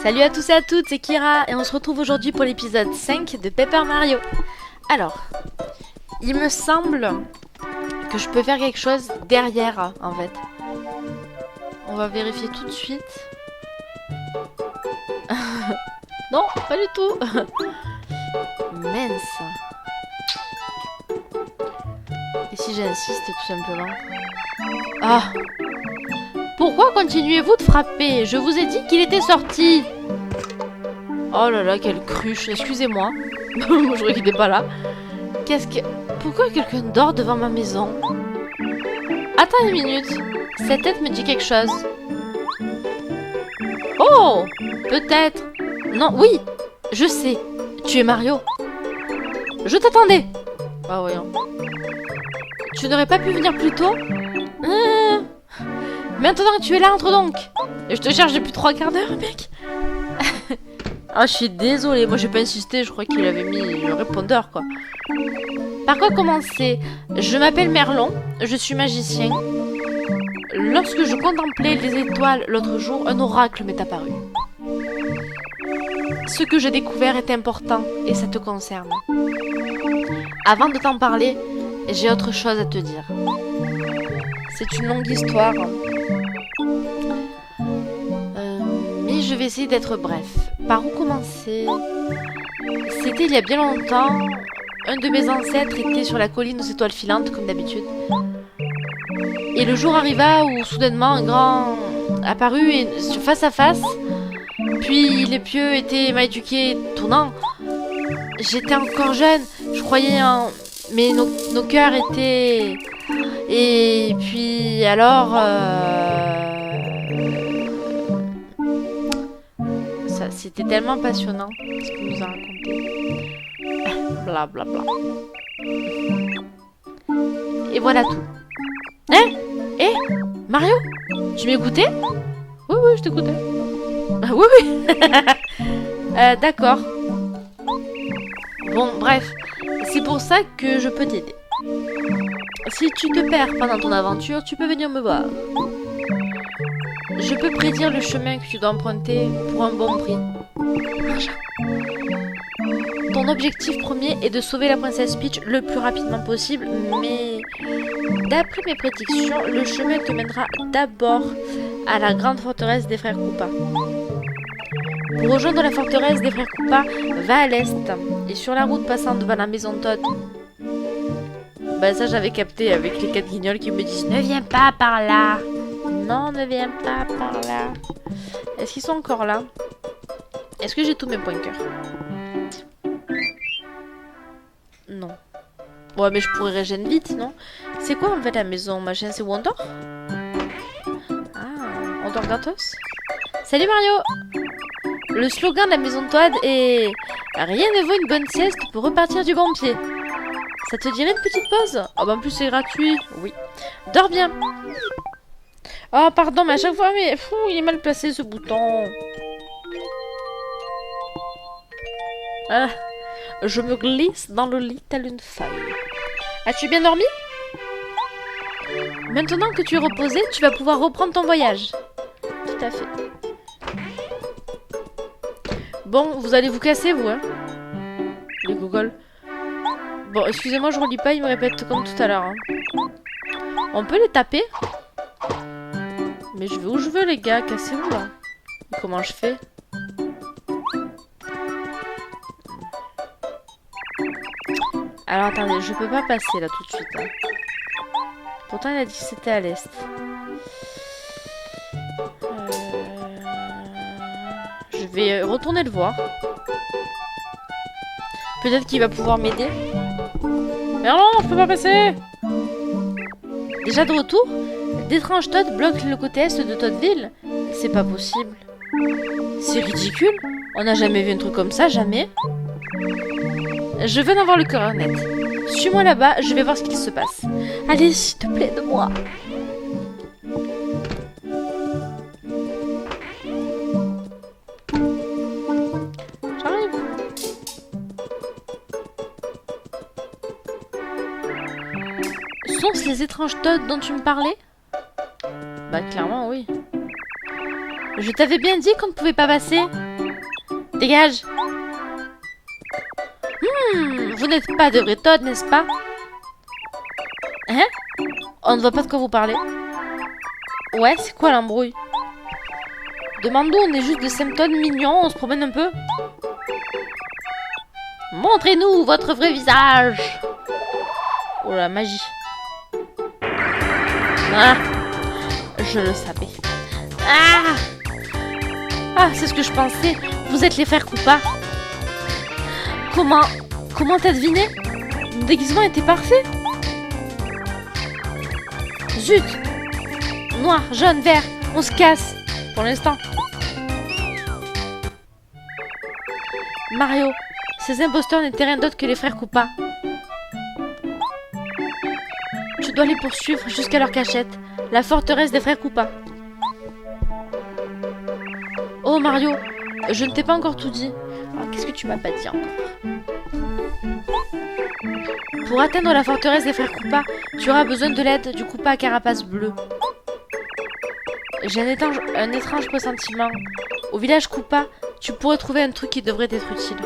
Salut à tous et à toutes, c'est Kira et on se retrouve aujourd'hui pour l'épisode 5 de Paper Mario. Alors, il me semble que je peux faire quelque chose derrière en fait. On va vérifier tout de suite. Non, pas du tout. Mince. Et si j'insiste tout simplement? Ah! Pourquoi continuez-vous de frapper? Je vous ai dit qu'il était sorti. Oh là là, quelle cruche. Excusez-moi. Moi, je croyais qu'il était pas là. Qu'est-ce que... Pourquoi quelqu'un dort devant ma maison? Attends une minute. Cette tête me dit quelque chose. Oh! Peut-être. Non, oui. Je sais. Tu es Mario. Je t'attendais. Ah voyons. Tu n'aurais pas pu venir plus tôt? Maintenant que tu es là, entre donc. Et je te cherche depuis 3 quarts d'heure, mec. Ah, je suis désolée. Moi, j'ai pas insisté. Je crois qu'il avait mis le répondeur, quoi. Par quoi commencer? Je m'appelle Merlon. Je suis magicien. Lorsque je contemplais les étoiles l'autre jour, un oracle m'est apparu. Ce que j'ai découvert est important et ça te concerne. Avant de t'en parler, j'ai autre chose à te dire. C'est une longue histoire. Mais je vais essayer d'être bref. Par où commencer? C'était il y a bien longtemps. Un de mes ancêtres était sur la colline aux étoiles filantes, comme d'habitude. Et le jour arriva où soudainement un grand apparut et face à face. Puis les pieux étaient mal éduqués, tournant. J'étais encore jeune, je croyais en... Mais nos cœurs étaient... Et puis alors... C'était tellement passionnant ce qu'il nous a raconté. Bla bla bla. Et voilà tout. Hein? Eh? Mario? Tu m'écoutais? Oui, oui, je t'écoutais. Ah, oui, oui. D'accord. Bon, bref. C'est pour ça que je peux t'aider. Si tu te perds pendant ton aventure, tu peux venir me voir. Je peux prédire le chemin que tu dois emprunter pour un bon prix. Ton objectif premier est de sauver la princesse Peach le plus rapidement possible, mais d'après mes prédictions, le chemin te mènera d'abord à la grande forteresse des frères Koopa. Pour rejoindre la forteresse des frères Koopa, va à l'est et sur la route passant devant la maison Todd. Bah ça j'avais capté avec les 4 guignols qui me disent « Ne viens pas par là !» Non, ne viens pas par là. Est-ce qu'ils sont encore là? Est-ce que j'ai tous mes points de cœur? Non. Ouais, mais je pourrais régénérer vite, non? C'est quoi en fait la maison machin? C'est où on dort? Ah, on dort gratos? Salut Mario! Le slogan de la maison de Toad est rien ne vaut une bonne sieste pour repartir du bon pied. Ça te dirait une petite pause? Oh bah en plus c'est gratuit. Oui. Dors bien. Oh pardon mais à chaque fois mais il est mal placé ce bouton. Ah, je me glisse dans le lit telle une feuille. As-tu bien dormi? Maintenant que tu es reposé, tu vas pouvoir reprendre ton voyage. Tout à fait. Bon, vous allez vous casser, vous, hein? Les gogoles. Bon, excusez-moi, je relis pas, il me répète comme tout à l'heure. Hein. On peut les taper? Mais je vais où je veux, les gars, cassez-vous, là. Comment je fais? Alors, attendez, je peux pas passer, là, tout de suite. Hein. Pourtant, il a dit que c'était à l'est. Je vais retourner le voir. Peut-être qu'il va pouvoir m'aider. Mais non, je peux pas passer. Déjà de retour, d'étranges Todd bloquent le côté est de Toadville. C'est pas possible. C'est ridicule. On n'a jamais vu un truc comme ça, jamais. Je veux en avoir le cœur net. Suis-moi là-bas, je vais voir ce qu'il se passe. Allez, s'il te plaît, de moi. Sont-ce les étranges Todd dont tu me parlais? Bah clairement oui. Je t'avais bien dit qu'on ne pouvait pas passer. Dégage. Vous n'êtes pas de vrai Todd, n'est-ce pas? Hein? On ne voit pas de quoi vous parlez. Ouais, c'est quoi l'embrouille? Demande-nous, on est juste des symptômes mignons, on se promène un peu. Montrez-nous votre vrai visage. Oh la magie. Ah, je le savais. Ah, ah, c'est ce que je pensais. Vous êtes les frères Koopa. Comment t'as deviné? Mon déguisement était parfait. Zut. Noir, jaune, vert, on se casse. Pour l'instant. Mario, ces imposteurs n'étaient rien d'autre que les frères Koopa. Tu dois les poursuivre jusqu'à leur cachette, la forteresse des frères Koopa. Oh Mario, je ne t'ai pas encore tout dit. Alors qu'est-ce que tu m'as pas dit encore? Pour atteindre la forteresse des frères Koopa, tu auras besoin de l'aide du Koopa à carapace bleue. J'ai un étrange pressentiment. Au village Koopa, tu pourrais trouver un truc qui devrait t'être utile.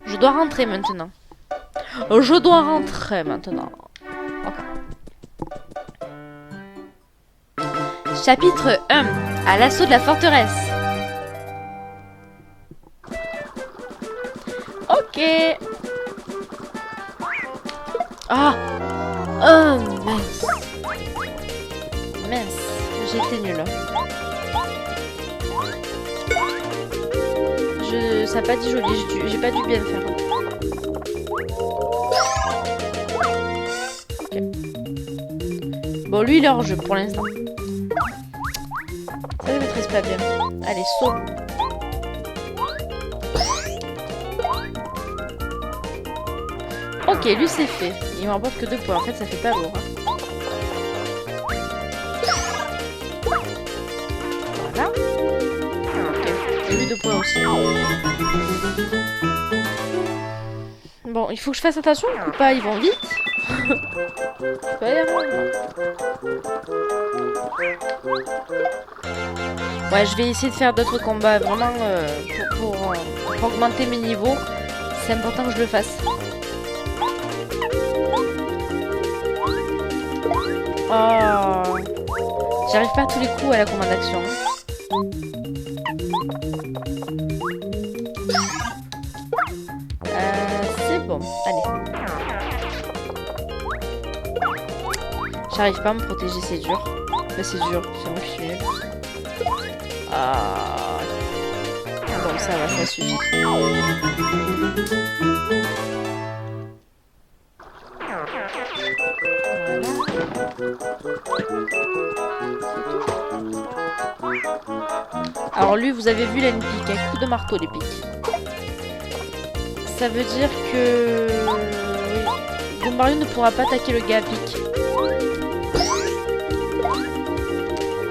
Je dois rentrer maintenant. Ok. Chapitre 1. À l'assaut de la forteresse. Ok. Ah. Oh, mince. Mince. J'ai été nulle. Ça n'a pas dit joli. J'ai pas dû bien faire. Ok. Bon, lui, il est hors jeu pour l'instant. Ça ne maîtrise pas bien. Allez, saut. Ok, lui c'est fait. Il me rapporte que 2 points. En fait, ça fait pas lourd. Hein. Voilà. Ok, j'ai eu 2 points aussi. Bon, il faut que je fasse attention ou pas? Ils vont vite. Pas ouais, je vais essayer de faire d'autres combats. Vraiment, pour augmenter mes niveaux, c'est important que je le fasse. Oh, j'arrive pas à tous les coups à la commande d'action. C'est bon, allez. J'arrive pas à me protéger, c'est dur. Enfin, c'est dur, c'est moi qui suis nul. Bon, ça va, ça suffit. Alors lui, vous avez vu, il a une pique, un coup de marteau, les piques. Ça veut dire que... Goombario ne pourra pas attaquer le gars à pique.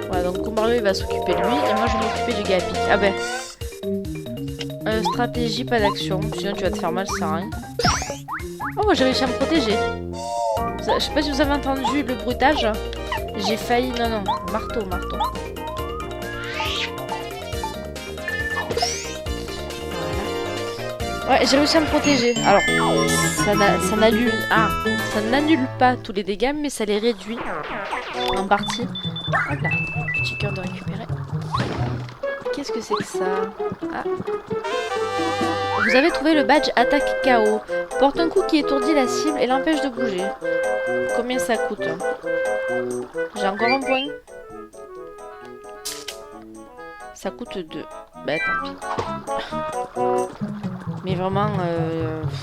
Voilà, donc Goombario, il va s'occuper de lui, et moi, je vais m'occuper du gars à pique. Ah ben... stratégie, pas d'action, sinon tu vas te faire mal, ça sert à rien. Oh, moi j'ai réussi à me protéger. Je sais pas si vous avez entendu le bruitage. J'ai failli... Non, marteau. Ouais, j'ai réussi à me protéger. Alors, ça n'annule pas tous les dégâts, mais ça les réduit en partie. Hop là, petit cœur de récupérer. Qu'est-ce que c'est que ça? Ah. Vous avez trouvé le badge attaque KO. Porte un coup qui étourdit la cible et l'empêche de bouger. Combien ça coûte? J'ai encore un point. Ça coûte 2. Bah tant pis. Mais vraiment,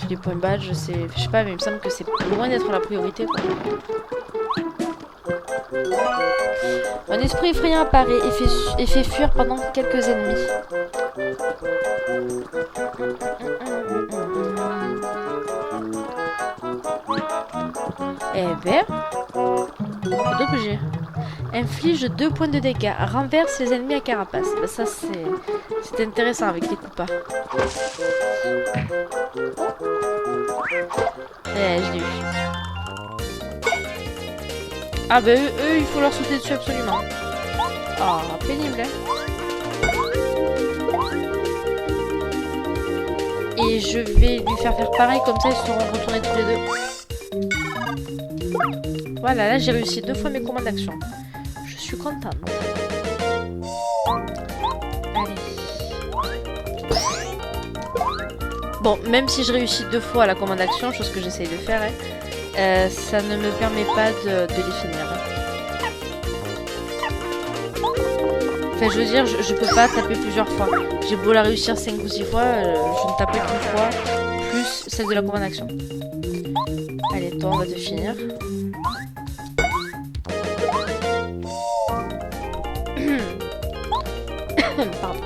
les points badge, c'est... Je sais pas, mais il me semble que c'est loin d'être la priorité, quoi. Un esprit effrayant apparaît et fait fuir pendant quelques ennemis. Eh ben, d'objet. Inflige 2 points de dégâts. Renverse les ennemis à carapace. Ben ça, c'est intéressant avec les Koopas. Eh, je l'ai eu. Ah bah eux, il faut leur sauter dessus absolument. Ah, pénible, hein. Et je vais lui faire pareil, comme ça ils seront retournés tous les deux. Voilà, là j'ai réussi 2 fois mes commandes d'action. Je suis contente. Allez. Bon, même si je réussis 2 fois la commande d'action, chose que j'essaye de faire, ça ne me permet pas de les finir. Enfin, je veux dire, je peux pas taper plusieurs fois. J'ai beau la réussir 5 ou 6 fois, je ne taperai qu'une fois, plus celle de la commande d'action. Allez, toi, on va te finir. Pardon.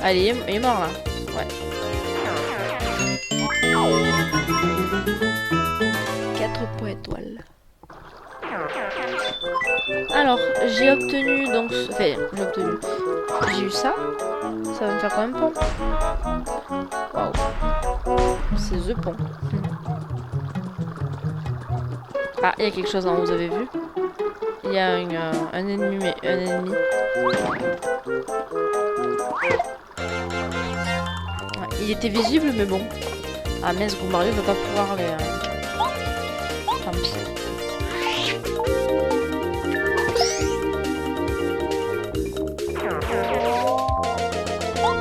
Allez, il est mort là. Ouais. 4 points étoiles. Alors, j'ai obtenu donc... Enfin, j'ai eu ça. Ça va me faire quand même pont. Waouh. C'est The Pont. Ah, il y a quelque chose en haut, vous avez vu? Il y a un ennemi. Ouais, il était visible, mais bon. Ah, mince, Mario ne va pas pouvoir les... Tant pis.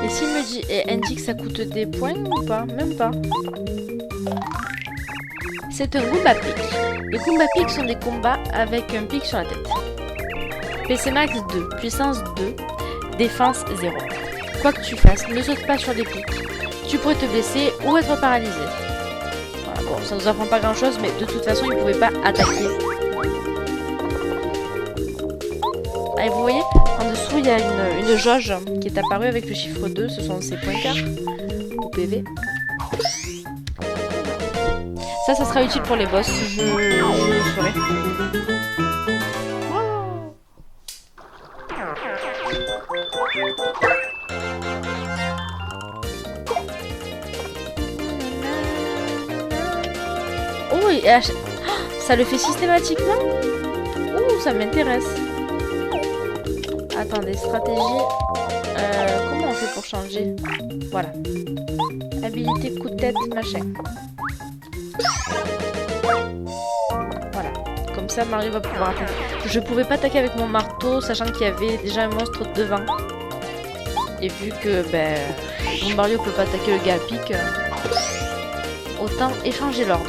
Et s'il me dit, et indique que ça coûte des points ou pas? Même pas. C'est un Goomba Pick. Les Goomba Pick sont des combats avec un pic sur la tête. PC Max 2, puissance 2, défense 0. Quoi que tu fasses, ne saute pas sur des pics. Tu pourrais te blesser ou être paralysé. Voilà, bon, ça nous apprend pas grand chose, mais de toute façon, il ne pouvait pas attaquer. Et vous voyez, en dessous, il y a une jauge qui est apparue avec le chiffre 2. Ce sont ses points cartes ou PV. Ça sera utile pour les boss. Je le ferai. Oh, ça le fait systématiquement? Oh, ça m'intéresse. Attendez, stratégie. Comment on fait pour changer? Voilà. Habilité, coup de tête, machin. Voilà. Comme ça, Mario va pouvoir attaquer. Je pouvais pas attaquer avec mon marteau, sachant qu'il y avait déjà un monstre devant. Et vu que mon Mario peut pas attaquer le gars à pic, autant échanger l'ordre.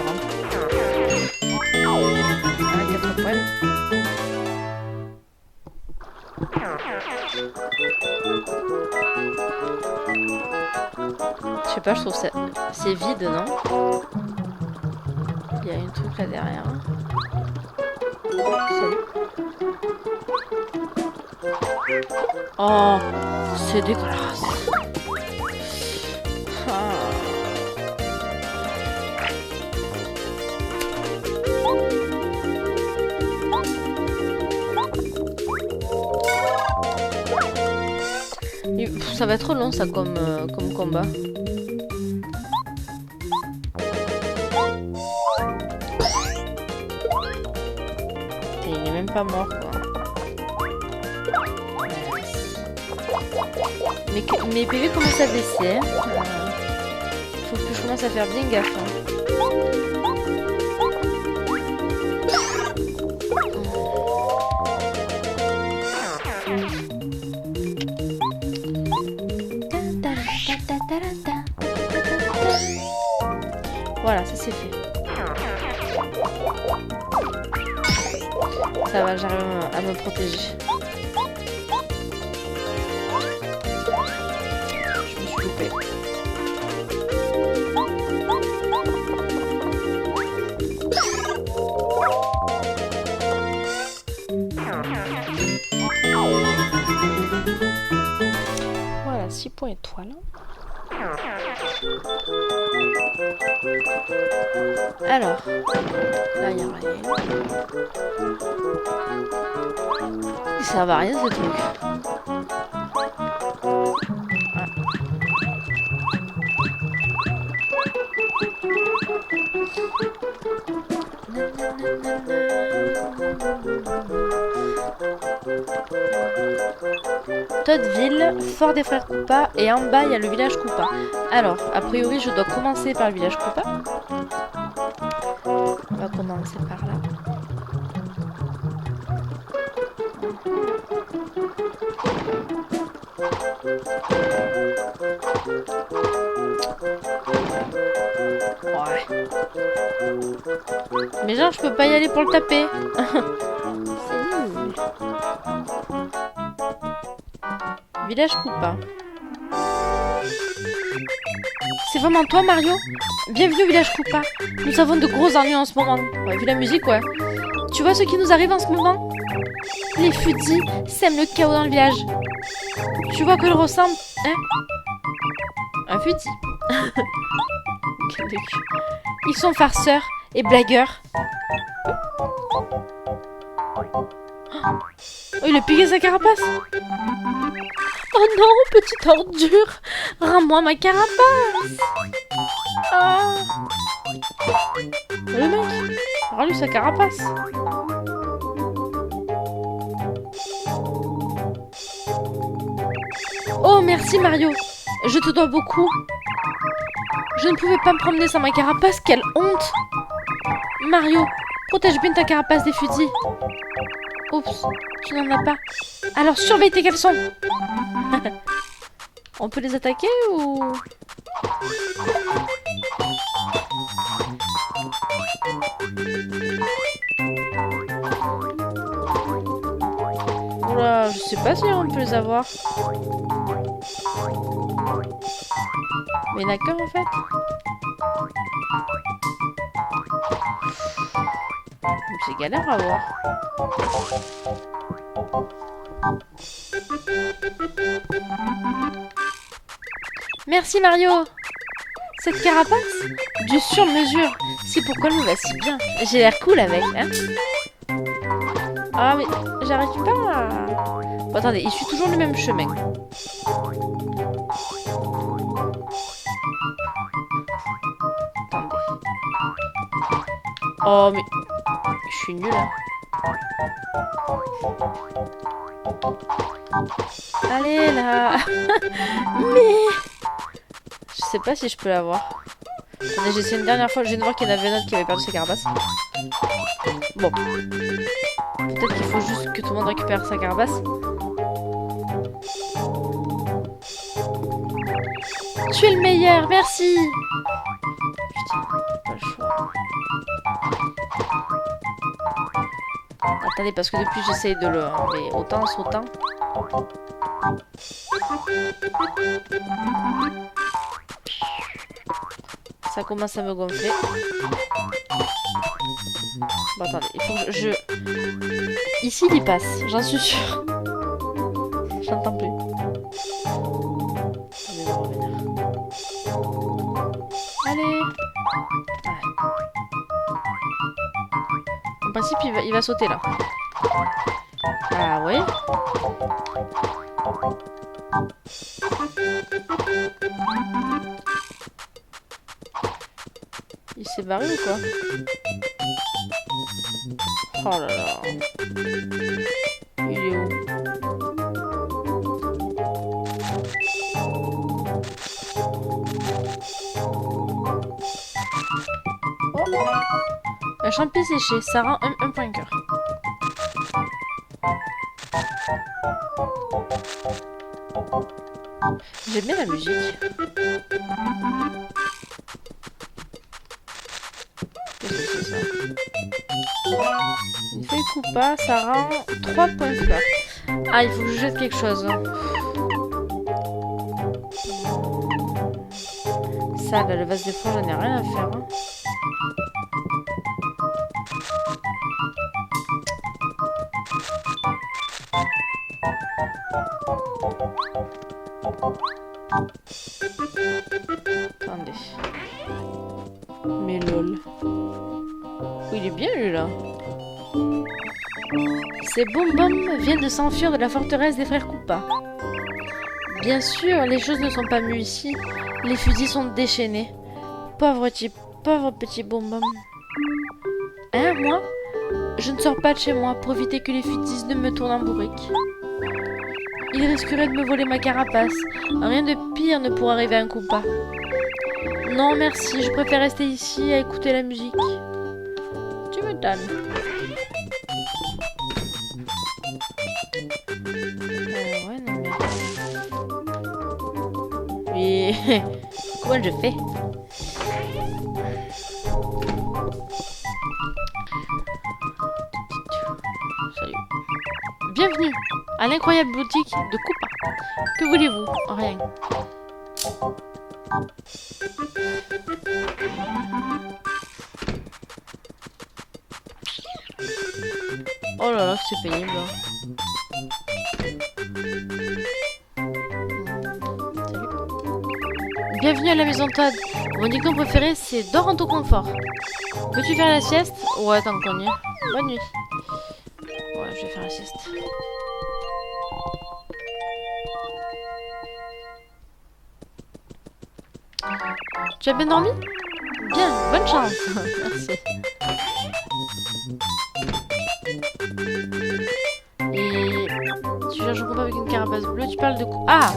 Ah, 4 points. Je sais pas, je trouve ça... C'est vide, non? Il y a un truc là derrière. Salut. Oh, c'est dégueulasse. Ça va être long ça comme combat. Et il est même pas mort quoi. Mes PV commencent à baisser. Faut que je commence à faire bien gaffe. Voilà, ça c'est fait. Ça va, j'arrive à me protéger. Je me suis loupée. Voilà, 6 points étoiles. Alors, là il n'y a rien. Ils servent à rien ces trucs. Ah. Toddville, fort des frères Koopa, et en bas il y a le village Koopa. Alors, a priori je dois commencer par le village Koopa. On va commencer par là. Ouais. Mais genre je peux pas y aller pour le taper. C'est nul. Village Koopa. C'est vraiment toi, Mario? Bienvenue au village Koopa. Nous avons de gros ennuis en ce moment. Ouais, vu la musique, ouais. Tu vois ce qui nous arrive en ce moment? Les fudis sèment le chaos dans le village. Tu vois que le ressemble, hein? Un fudi. Ils sont farceurs et blagueurs. Oh, il a piqué sa carapace. Oh non, petite ordure. Rends-moi ma carapace. Ah. Le mec, rends-lui sa carapace. Oh, merci Mario. Je te dois beaucoup. Je ne pouvais pas me promener sans ma carapace. Quelle honte. Mario, protège bien ta carapace des fusils. Oups, tu n'en as pas. Alors surveille tes caleçons. On peut les attaquer ou... Oula, je sais pas si on peut les avoir. Mais il n'y en a qu'un en fait. C'est galère à voir. Merci Mario. Cette carapace du sur-mesure. C'est pourquoi elle me va si bien. J'ai l'air cool avec, hein. Ah mais j'arrive pas à... Bon, attendez, il suit toujours le même chemin. Attendez. Oh mais... Je suis nulle, hein. Allez là. Mais... Je sais pas si je peux l'avoir. J'ai essayé une dernière fois, je viens de voir qu'il y en avait un autre qui avait perdu sa carapace. Bon. Peut-être qu'il faut juste que tout le monde récupère sa carapace. Tu es le meilleur, merci. Putain, pas le choix. Attendez, parce que depuis j'essaye de le... Mais autant en sautant. Ça commence à me gonfler. Bon, attendez, il faut que je... Ici, il y passe, j'en suis sûre. J'entends plus. Je vais revenir. Allez. Ah. En principe, il va sauter là. Ah ouais. Il s'est barré ou quoi? Oh là là. Il est où? Oh. Un champi séché, ça rend un point cœur. J'aime bien la musique. Qu'est-ce que c'est ça? Une feuille Koopa, ça rend 3 points de cœur. Ah, il faut que je jette quelque chose. Ça, là, le vase des fleurs, j'en ai rien à faire. Hein. Attendez. Mais lol. Oh, il est bien lui là. Ces Boum-Boum viennent de s'enfuir de la forteresse des frères Koopa. Bien sûr, les choses ne sont pas mieux ici. Les fusils sont déchaînés. Pauvre petit Boum-Boum. Hein, moi? Je ne sors pas de chez moi pour éviter que les fusils ne me tournent en bourrique. Il risquerait de me voler ma carapace. Rien de pire ne pourrait arriver à un Koopa. Non, merci, je préfère rester ici à écouter la musique. Tu m'étonnes. Ouais, non mais... Oui... Comment je fais? Salut. Bienvenue à l'incroyable boutique de Koopa. Que voulez-vous? Rien. Oh là là, c'est pénible. Salut. Bienvenue à la maison Todd. Mon dicton préféré, c'est dors en tout confort. Veux-tu faire la sieste? Ouais, tant qu'on y est. Bonne nuit. Ouais, je vais faire la sieste. Tu as bien dormi? Bien, bonne chance. Merci. Et tu cherches un compas avec une carapace bleue, tu parles de quoi? Ah!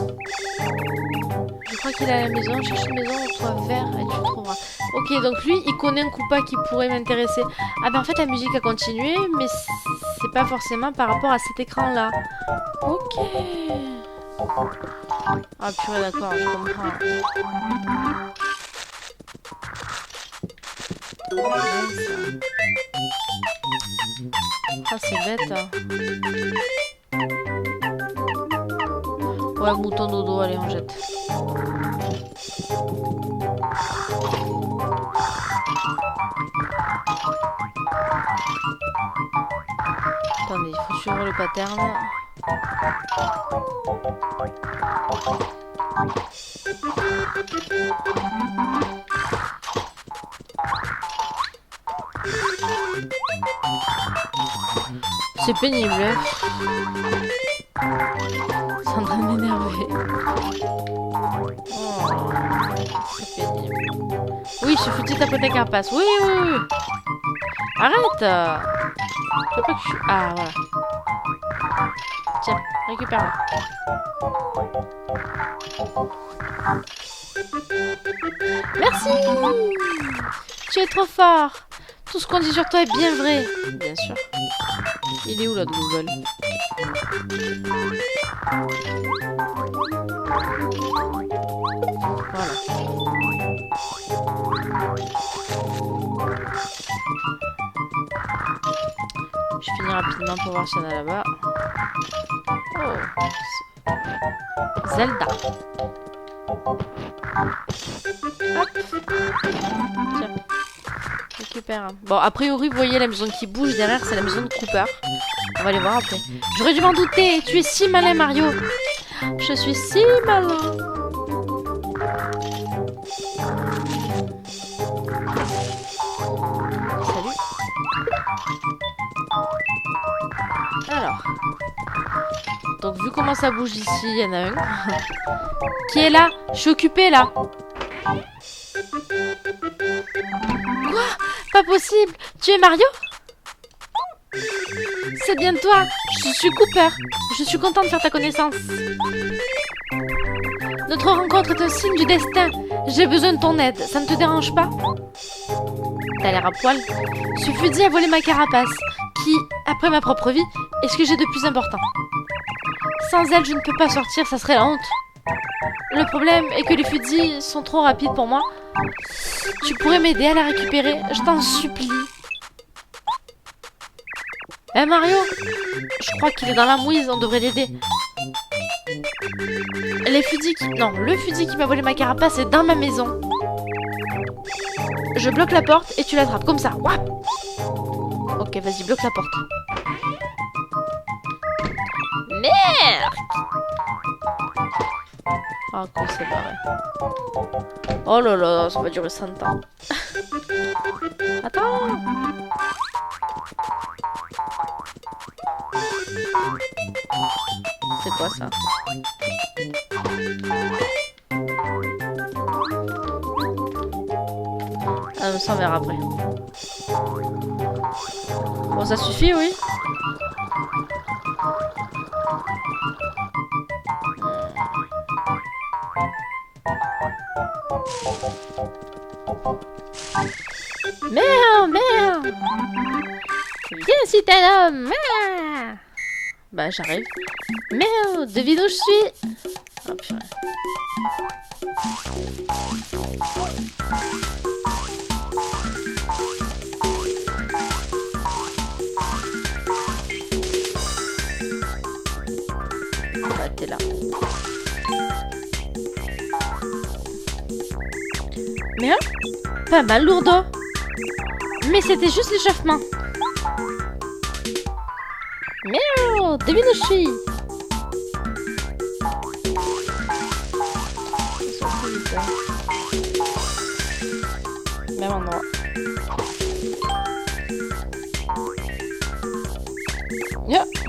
Je crois qu'il est à la maison, cherche une maison au toit vert et tu le trouveras. Ok, donc lui, il connaît un Koopa qui pourrait m'intéresser. Ah ben en fait, la musique a continué, mais c'est pas forcément par rapport à cet écran-là. Ok. Ah purée, d'accord, je comprends. Ah, c'est bête. Hein. Ouais, mouton dodo, allez, on jette. Attendez, il faut suivre le pattern. C'est pénible, hein. C'est en train de m'énerver. Oh, c'est pénible. Oui, je suis petite tapoter carapace. Oui, oui, oui. Arrête. Je veux pas que je... Ah, voilà. Tiens, récupère-la. Merci. Tu es trop fort. Tout ce qu'on dit sur toi est bien vrai. Bien sûr. Il est où l'autre Google? Voilà. Je finis rapidement pour voir s'il y en a là-bas. Oh. Zelda. Hop. Tiens. Récupère. Bon, a priori, vous voyez la maison qui bouge derrière, c'est la maison de Cooper. On va aller voir après. J'aurais dû m'en douter. Tu es si malin, Mario. Je suis si malin. Salut. Alors. Donc, vu comment ça bouge ici, il y en a un. Qui est là? Je suis occupée, là. Quoi? Pas possible. Tu es Mario? C'est bien toi. Je suis Cooper. Je suis contente de faire ta connaissance. Notre rencontre est un signe du destin. J'ai besoin de ton aide. Ça ne te dérange pas? T'as l'air à poil. Ce fusil a volé ma carapace, qui, après ma propre vie, est ce que j'ai de plus important. Sans elle, je ne peux pas sortir, ça serait la honte. Le problème est que les fusils sont trop rapides pour moi. Tu pourrais m'aider à la récupérer, je t'en supplie. Eh Mario? Je crois qu'il est dans la mouise, on devrait l'aider. Les fusils qui... Non, le fusil qui m'a volé ma carapace est dans ma maison. Je bloque la porte et tu l'attrapes, comme ça. Wap. Ok, vas-y, bloque la porte. Merde! Ah, quoi, c'est barré. Oh là là, ça va durer 100 ans. Attends! C'est quoi ça? Ah, on s'en verra après. Bon, ça suffit, oui? si t'es un homme. Ah bah j'arrive. Merde, devine où je suis. Oh purée. Bah t'es là. Mais hein, pas mal lourd. Mais c'était juste l'échauffement. Merde, devine où je suis. Même endroit.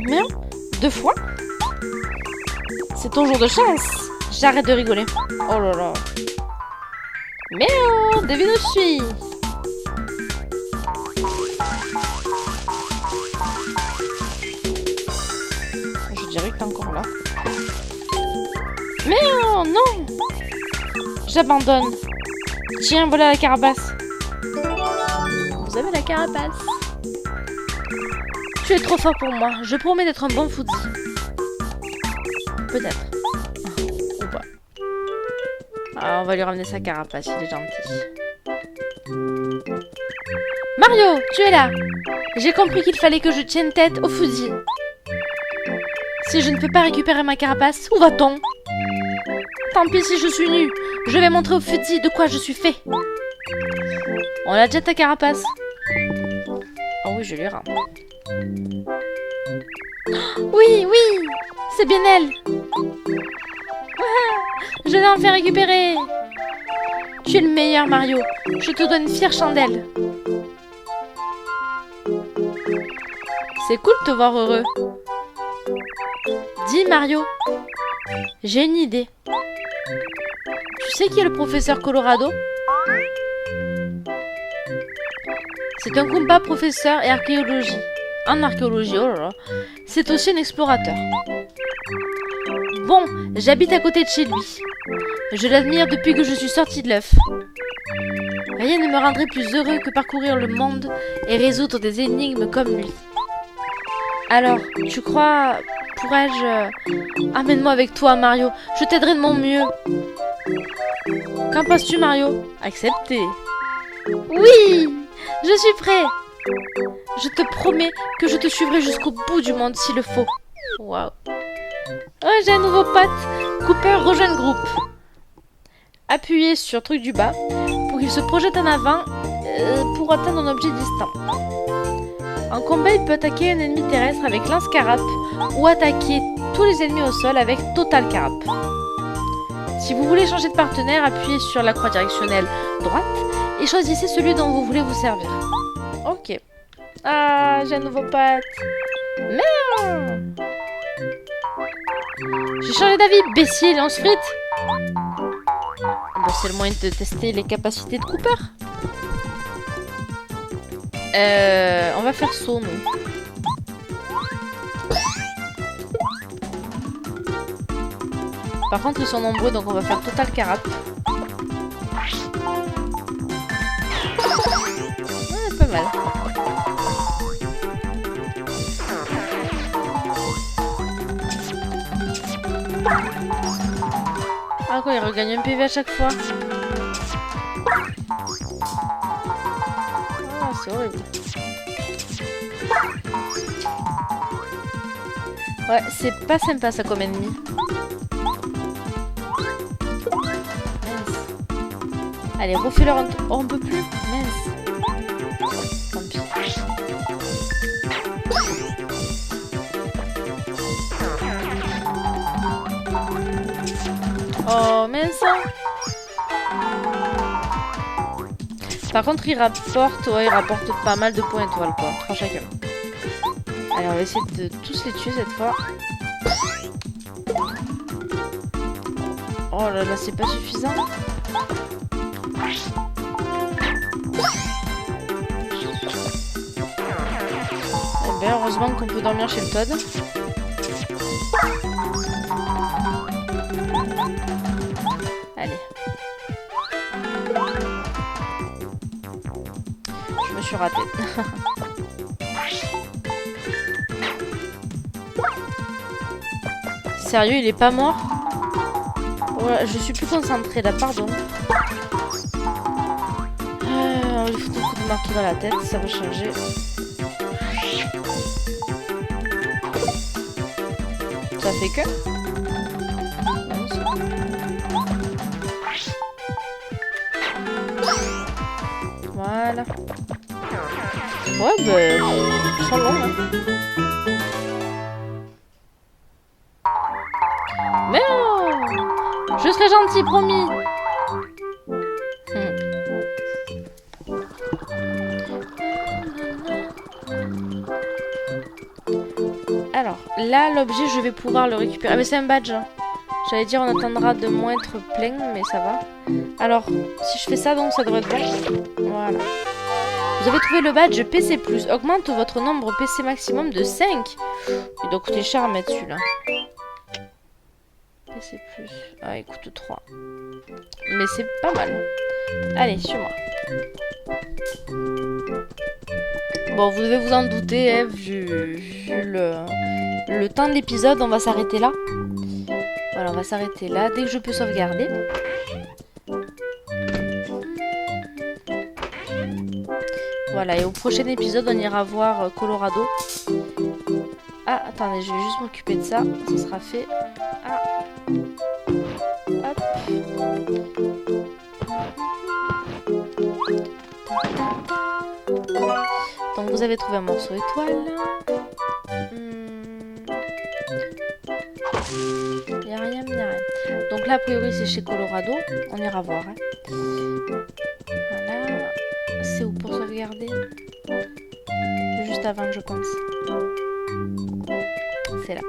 Merde, 2 fois. C'est ton jour de chance. J'arrête de rigoler. Oh là là. Merde, devine où je suis. Je dirais que t'es encore là. Merde, non. J'abandonne. Tiens, voilà la carapace. Vous avez la carapace. Tu es trop fort pour moi. Je promets d'être un bon foodie. Peut-être. Ou pas. Alors, on va lui ramener sa carapace, il est gentil. Mario, tu es là. J'ai compris qu'il fallait que je tienne tête au foodie. Si je ne peux pas récupérer ma carapace, où va-t-on? Tant pis si je suis nue. Je vais montrer au foodie de quoi je suis fait. On a déjà ta carapace. Oh oui, je lui rends. Oui, oui, c'est bien elle. Je vais enfin récupérer. Tu es le meilleur, Mario. Je te donne une fière chandelle. C'est cool de te voir heureux. Dis, Mario. J'ai une idée. Tu sais qui est le professeur Colorado? C'est un compas professeur et archéologie. En archéologie, oh là là. C'est aussi un explorateur. Bon, j'habite à côté de chez lui. Je l'admire depuis que je suis sortie de l'œuf. Rien ne me rendrait plus heureux que parcourir le monde et résoudre des énigmes comme lui. Alors, tu crois... Pourrais-je... Amène-moi avec toi, Mario. Je t'aiderai de mon mieux. Qu'en penses-tu, Mario? Accepté. Oui, je suis prêt. Je te promets que je te suivrai jusqu'au bout du monde s'il le faut. Waouh. Oh, j'ai un nouveau pote. Cooper rejoint le groupe. Appuyez sur truc du bas pour qu'il se projette en avant pour atteindre un objet distant. En combat, il peut attaquer un ennemi terrestre avec lance-carape ou attaquer tous les ennemis au sol avec total carape. Si vous voulez changer de partenaire, appuyez sur la croix directionnelle droite et choisissez celui dont vous voulez vous servir. Ok. Ah, j'ai un nouveau pote. Merde. J'ai changé d'avis, imbécile, on se frite. Bon, c'est le moyen de tester les capacités de Cooper. On va faire saut, nous. Par contre, ils sont nombreux, donc on va faire total carape. Ouais, pas mal. Ah quoi, il regagne un PV à chaque fois. Ah, c'est horrible. Ouais, c'est pas sympa ça comme ennemi. Mince. Allez, refais-leur un... Oh, on peut plus. Mince. Tant pis. Oh, mince. Par contre, il rapporte pas mal de points étoiles, quoi. 3 chacun. Allez, on va essayer de tous les tuer cette fois. Oh là là, c'est pas suffisant. Eh ben, heureusement qu'on peut dormir chez le Toad. Allez. Je me suis ratée. Sérieux, il est pas mort? Ouais, je suis plus concentrée là, pardon. On lui fout un coup de marteau dans la tête, ça va changer. Ça fait que... Voilà. Ouais, bah... Ils sont longs, hein. Mais non! Je serai gentil, promis! Alors, là, l'objet, je vais pouvoir le récupérer. Ah, mais c'est un badge. Hein. J'allais dire, on attendra de moins être plein, mais ça va. Alors, si je fais ça, donc, ça devrait être bon. Voilà. Vous avez trouvé le badge PC+. Augmente votre nombre PC maximum de 5. Il doit coûter cher à mettre celui-là. PC+. Ah, il coûte 3. Mais c'est pas mal. Allez, suis-moi. Bon, vous devez vous en douter, hein, vu le temps de l'épisode, on va s'arrêter là. Voilà, on va s'arrêter là, dès que je peux sauvegarder. Voilà, et au prochain épisode, on ira voir Colorado. Ah, attendez, je vais juste m'occuper de ça, ça sera fait. Ah. Hop. Donc vous avez trouvé un morceau étoile. Il n'y a rien, il n'y a rien. Donc là, a priori, c'est chez Colorado. On ira voir. Hein. Voilà. C'est où pour sauvegarder? Juste avant, je pense. C'est là.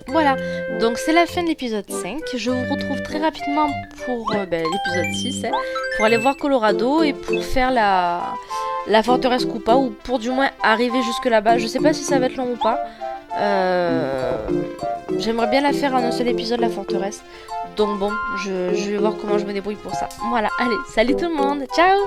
Voilà. Donc c'est la fin de l'épisode 5. Je vous retrouve très rapidement pour l'épisode 6. Hein, pour aller voir Colorado et pour faire la forteresse Koopa, ou pour du moins arriver jusque là-bas. Je sais pas si ça va être long ou pas. J'aimerais bien la faire en un seul épisode, la forteresse. Donc bon, je vais voir comment je me débrouille pour ça. Voilà, allez, salut tout le monde, ciao!